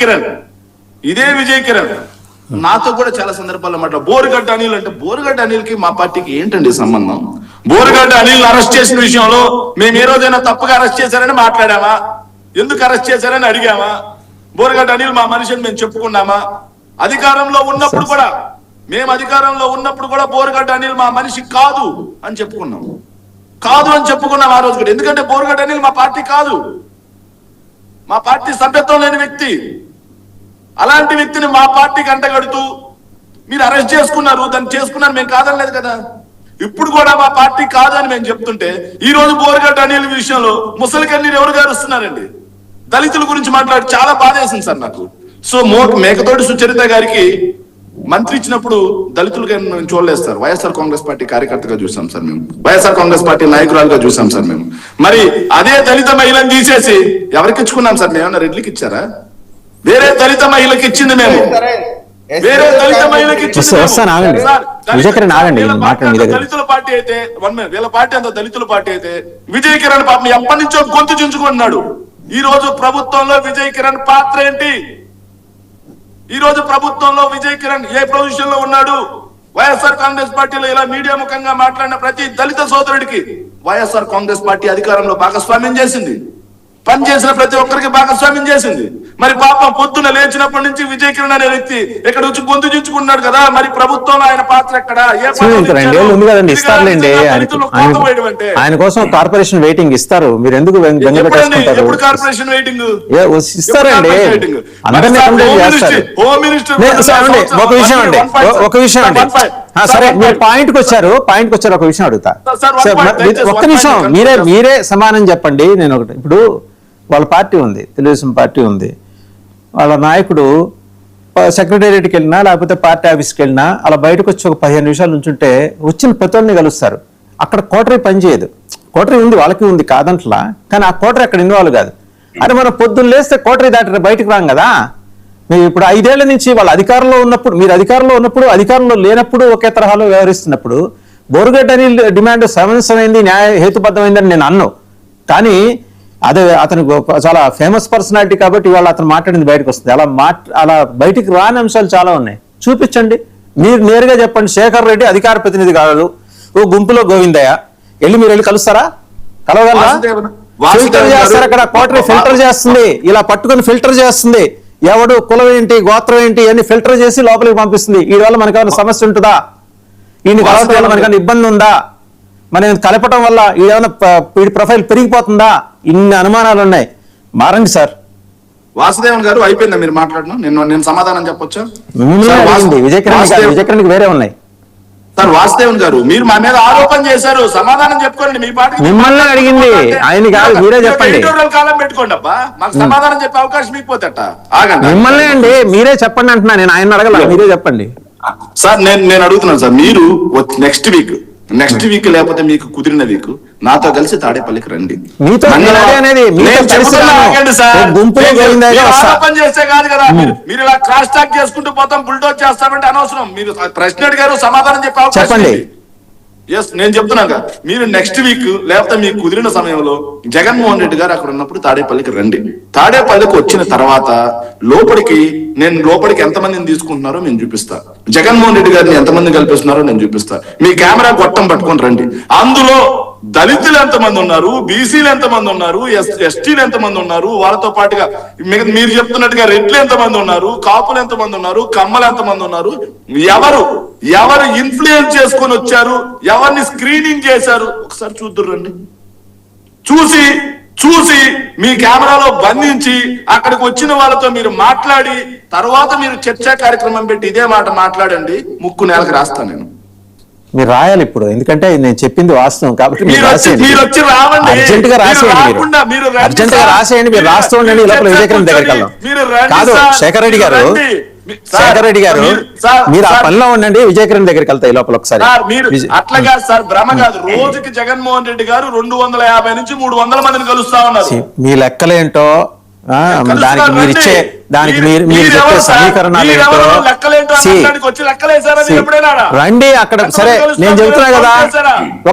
కిరణ్, ఇదే విజయ్ కిరణ్ నాతో కూడా చాలా సందర్భాల్లో మాట్లాడు. బోరుగడ్డ అనిల్ అంటే, బోరుగడ్డ అనిల్కి మా పార్టీకి ఏంటండి సంబంధం? బోరుగడ్డ అనిల్ అరెస్ట్ చేసిన విషయంలో మేము ఏ రోజైనా తప్పుగా అరెస్ట్ చేశారని మాట్లాడామా? ఎందుకు అరెస్ట్ చేశారని అడిగామా? బోరుగడ్డ అనిల్ మా మనిషిని మేము చెప్పుకున్నామా? అధికారంలో ఉన్నప్పుడు కూడా, మేము అధికారంలో ఉన్నప్పుడు కూడా బోరుగడ్డ అనిల్ మా మనిషి కాదు అని చెప్పుకున్నాం. కాదు అని చెప్పుకున్నాం ఆ రోజు కూడా. ఎందుకంటే బోరుగడ్డ అనిల్ మా పార్టీ కాదు, మా పార్టీ సభ్యత్వం లేని వ్యక్తి. అలాంటి వ్యక్తిని మా పార్టీకి అంటగడుతూ మీరు అరెస్ట్ చేసుకున్నారు, దాన్ని చేసుకున్నారు, మేము కాదనలేదు కదా. ఇప్పుడు కూడా మా పార్టీ కాదు అని మేము చెప్తుంటే ఈ రోజు బోరుగడ్డ అనిల్ విషయంలో ముసలి కన్నీరు ఎవరు గారుస్తున్నారండి? దళితుల గురించి మాట్లాడి చాలా బాధేసింది సార్ నాకు. సో మేకతోటి సుచరిత గారికి మంత్రి ఇచ్చినప్పుడు దళితులుగా మేము చూడలేదు సార్. వైఎస్ఆర్ కాంగ్రెస్ పార్టీ కార్యకర్తగా చూసాం సార్ మేము, వైఎస్ఆర్ కాంగ్రెస్ పార్టీ నాయకురాలుగా చూసాం సార్ మేము. మరి అదే దళిత మహిళను తీసేసి ఎవరికి ఇచ్చుకున్నాం సార్? మేము ఏమన్నా రెడ్లికి ఇచ్చారా? వేరే దళిత మహిళకి ఇచ్చింది మేము, వేరే దళిత మహిళకి ఇచ్చింది. దళితుల పార్టీ అయితే వీళ్ళ పార్టీ అంత దళితుల పార్టీ అయితే విజయ్ కిరణ్ పాపం ఎప్పటి నుంచో గొంతు చించుకున్నాడు. ఈ రోజు ప్రభుత్వంలో విజయ్ కిరణ్ పాత్ర ఏంటి? ఈ రోజు ప్రభుత్వంలో విజయ్ కిరణ్ ఏ పొజిషన్ లో ఉన్నాడు? వైఎస్ఆర్ కాంగ్రెస్ పార్టీలో ఇలా మీడియా ముఖంగా మాట్లాడిన ప్రతి దళిత సోదరుడికి వైఎస్ఆర్ కాంగ్రెస్ పార్టీ అధికారంలో భాగస్వామ్యం చేసింది, పనిచేసిన ప్రతి ఒక్కరికి భాగస్వామ్యం చేసింది. మరి పాపం పొద్దున లేచినప్పటి నుంచి విజయ్ కిరణ్ అనే వ్యక్తి ఇక్కడ వచ్చి గొంతు చించుకున్నాడు కదా. మరి ప్రభుత్వంలో ఆయన పాత్ర ఎక్కడ? ఆయన కోసం కార్పొరేషన్ వెయిటింగ్ ఇస్తారు, మీరు ఎందుకు ఎప్పుడు కార్పొరేషన్ వెయిటింగ్ ఇస్తారండి? హోమ్ మినిస్టర్ ఒక విషయం అండి, సరే మీరు పాయింట్కి వచ్చారు ఒక విషయం అడుగుతా. ఒక్క నిమిషం, మీరే సమానం చెప్పండి. నేను ఒకటి, ఇప్పుడు వాళ్ళ పార్టీ ఉంది, తెలుగుదేశం పార్టీ ఉంది, వాళ్ళ నాయకుడు సెక్రటేరియట్కి వెళ్ళినా లేకపోతే పార్టీ ఆఫీస్కి వెళ్ళినా అలా బయటకు వచ్చి ఒక 15 నిమిషాలు నుంచుంటే వచ్చిన ప్రతి ఒక్కరిని కలుస్తారు. అక్కడ కోటరీ పనిచేయదు. కోటరీ ఉంది, వాళ్ళకి ఉంది కాదంట్లా, కానీ ఆ కోటరీ అక్కడ ఇన్వాల్వ్ కాదు. అరే మనం పొద్దున్న లేస్తే కోటరీ దాటి బయటకు రాం కదా. మీరు ఇప్పుడు 5 ఏళ్ల నుంచి వాళ్ళ అధికారంలో ఉన్నప్పుడు, మీరు అధికారంలో ఉన్నప్పుడు, అధికారంలో లేనప్పుడు ఒకే తరహాలో వ్యవహరిస్తున్నప్పుడు బోరుగడ్డ అని డిమాండ్ సమంజసమైంది, హేతుబద్ధమైందని నేను అన్నాను. కానీ అదే అతను చాలా ఫేమస్ పర్సనాలిటీ కాబట్టి ఇవాళ అతను మాట్లాడింది బయటకు వస్తుంది. అలా బయటికి రాని అంశాలు చాలా ఉన్నాయి. చూపించండి, మీరు నేరుగా చెప్పండి. శేఖర్ రెడ్డి అధికార ప్రతినిధి కాదు, ఓ గుంపులో గోవిందయ్య మీరు వెళ్ళి కలుస్తారా? కలవగలరా? ఫిల్టర్ చేస్తారు అక్కడ, కోటరీ ఫిల్టర్ చేస్తుంది, ఇలా పట్టుకుని ఫిల్టర్ చేస్తుంది. ఎవడు కులం ఏంటి, గోత్రం ఏంటి అని ఫిల్టర్ చేసి లోపలికి పంపిస్తుంది. ఈ వల్ల మనకేమైనా సమస్య ఉంటుందా? ఈయన కలవటం వల్ల మనకేమైనా ఇబ్బంది ఉందా? మనం కలపటం వల్ల ఏమైనా వీడి ప్రొఫైల్ పెరిగిపోతుందా? ఇన్ని అనుమానాలు ఉన్నాయి. మారండి సార్. వాసుదేవన్ గారు అయిపోయిందా మీరు మాట్లాడను? నేను సమాధానం చెప్పొచ్చా? విజయ్ కిరణ్ వేరే ఉన్నాయి సార్. వాసుదేవన్ గారు మీరు మా మీద ఆరోపణ చేశారు, సమాధానం చెప్పుకోండి. మీ పార్టీ మిమ్మల్ని అడిగింది, ఆయన కాదు, మీరే చెప్పండి. కాలం పెట్టుకోండి అబ్బా, మాకు సమాధానం చెప్పే అవకాశం ఇకపోతేట. ఆగండి, మిమ్మల్ని అండి, మీరే చెప్పండి అంటున్నా. నేను ఆయన అడగల, మీరే చెప్పండి సార్. నేను అడుగుతున్నాను సార్, మీరు నెక్స్ట్ వీక్ లేకపోతే మీకు కుదిరిన వీక్ నాతో కలిసి తాడేపల్లికి రండి. చేస్తే కాదు కదా, మీరు ఇలా క్రాస్ టాక్ చేసుకుంటూ పోతాం, బుల్డోజ్ చేస్తామంటే అనవసరం. మీరు ప్రశ్న అడిగారు, సమాధానం చెప్పే అవకాశం. ఎస్, నేను చెప్తున్నాగా, మీరు నెక్స్ట్ వీక్ లేకపోతే మీకు కుదిరిన సమయంలో జగన్మోహన్ రెడ్డి గారు అక్కడ ఉన్నప్పుడు తాడేపల్లికి రండి. తాడేపల్లికి వచ్చిన తర్వాత లోపలికి ఎంతమందిని తీసుకుంటున్నారో నేను చూపిస్తా. జగన్మోహన్ రెడ్డి గారిని ఎంతమంది కల్పిస్తున్నారో నేను చూపిస్తా. మీ కెమెరా గొట్టం పట్టుకొని రండి. అందులో దళితులు ఎంతమంది ఉన్నారు, బీసీలు ఎంతమంది ఉన్నారు, ఎస్టీలు ఎంతమంది ఉన్నారు, వాళ్ళతో పాటుగా మీరు చెప్తున్నట్టుగా రెడ్లు ఎంతమంది ఉన్నారు, కాపులు ఎంతమంది ఉన్నారు, కమ్మలు ఎంతమంది ఉన్నారు, ఎవరు ఇన్ఫ్లుయెన్స్ చేసుకొని వచ్చారు, ఎవరిని స్క్రీనింగ్ చేశారు ఒకసారి చూద్దురు రండి. చూసి మీ కెమెరాలో బంధించి అక్కడికి వచ్చిన వాళ్ళతో మీరు మాట్లాడి తర్వాత మీరు చర్చా కార్యక్రమం పెట్టి ఇదే మాట మాట్లాడండి. ముక్కు నేలకు రాస్తాను నేను. మీరు రాయాలి ఇప్పుడు, ఎందుకంటే నేను చెప్పింది వాస్తవం కాబట్టి మీరు వచ్చి రావండి, అర్జెంట్ గా రాసేయండి. మీరు రాస్తూ ఉండండి. లోపల విజయ్ కిరణ్ దగ్గరికి వెళ్దాం. కాదు, శేఖర్ రెడ్డి గారు మీరు ఆ పనిలో ఉండండి, విజయ్ కిరణ్ దగ్గరికి వెళ్తాయి లోపల ఒకసారి. అట్లాగా సార్, భ్రమ కాదు. రోజుకి జగన్మోహన్ రెడ్డి గారు 250 నుంచి 300 మందిని కలుస్తా ఉన్నారు. మీ లెక్కలేంటో దానికి మీరు ఇచ్చే దానికి మీరు చెప్పే సమీకరణాలు రండి అక్కడ. సరే నేను చెబుతున్నా కదా,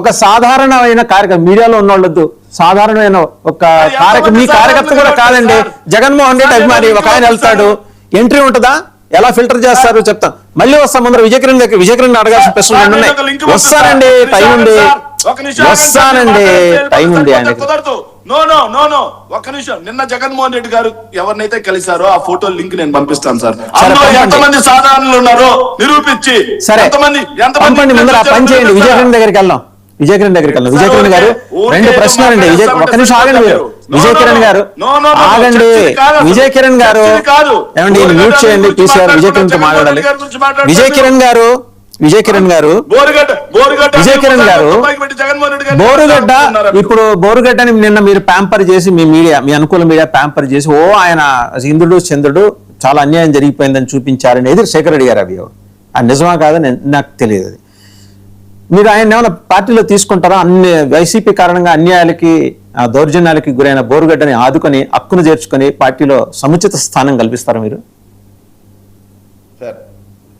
ఒక సాధారణమైన కార్యకర్త, మీడియాలో ఉన్నోళ్ళొద్దు, సాధారణమైన ఒక మీ కార్యకర్త కూడా కాదండి, జగన్మోహన్ రెడ్డి అభిమాని ఒక ఆయన వెళ్తాడు, ఎంట్రీ ఉంటుందా? ఎలా ఫిల్టర్ చేస్తారు చెప్తాం. మళ్ళీ వస్తాం ముందర విజయకిరణ్ అడగాల్సిన ప్రశ్నలు ఉన్నాయి. వస్తానండి, టైం ఉంది, వస్తానండి, టైం ఉంది ఆయనకి. ఒక్క నిమిషం. నిన్న జగన్మోహన్ రెడ్డి గారు ఎవరినైతే కలిశారో ఆ ఫోటో లింక్ నేను పంపిస్తాను సార్. ఎంతమంది సాధారణలు ఉన్నారో నిరూపించి, సరే పంపండి. ముందర ఆ పని చేయండి, విజయకిరణ్ దగ్గరికి వెళ్దాం. విజయకిరణ్ గారు రెండు ప్రశ్నలు అండి. ఒక్క నిమిషం ఆగండి మీరు. విజయకిరణ్ గారు ఆగండి. విజయకిరణ్ గారు ఏమండి, మ్యూట్ చేయండి PCR. విజయకిరణ్ తో మాట్లాడాలి. విజయకిరణ్ గారు బోరుగడ్డ, ఇప్పుడు బోరుగడ్డని నిన్న మీరు ప్యాంపర్ చేసి, మీ మీడియా, మీ అనుకూల మీడియా ప్యాంపర్ చేసి, ఆయన ఇంద్రుడు చంద్రుడు, చాలా అన్యాయం జరిగిపోయిందని చూపించారనేది శేఖర్ రెడ్డి గారు అభియోగం. అది నిజమా కాదని నాకు తెలియదు. అది మీరు ఆయన ఏమైనా పార్టీలో తీసుకుంటారా? అన్ని వైసీపీ కారణంగా అన్యాయాలకి, దౌర్జన్యాలకి గురైన బోరుగడ్డని ఆదుకొని, హక్కును చేర్చుకొని పార్టీలో సముచిత స్థానం కల్పిస్తారా మీరు? సార్,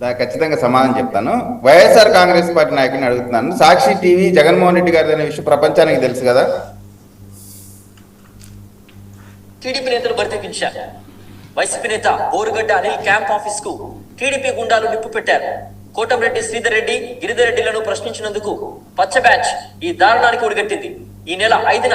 దానికి ఖచ్చితంగా సమాధానం చెప్తాను. వైఎస్ఆర్ కాంగ్రెస్ పార్టీ నాయకుని అడుగుతున్నాను. సాక్షి టీవీ జగన్మోహన్ రెడ్డి గారి అనే విషయం ప్రపంచానికి తెలుసు కదా. టీడీపీ నేతలు బరితెగించారు. వైసీపీ నేత బోరుగడ్డ అనిల్ క్యాంప్ ఆఫీస్ కు టీడీపీ గుండాలు నిప్పు పెట్టారు. కోటంరెడ్డి, శ్రీధర్ రెడ్డి, గిరిధర్ రెడ్డిలను ప్రశ్నించినందుకు పచ్చ బ్యాచ్ ఈ దారుణానికి ఒడిగట్టింది. ఈ నెల 5న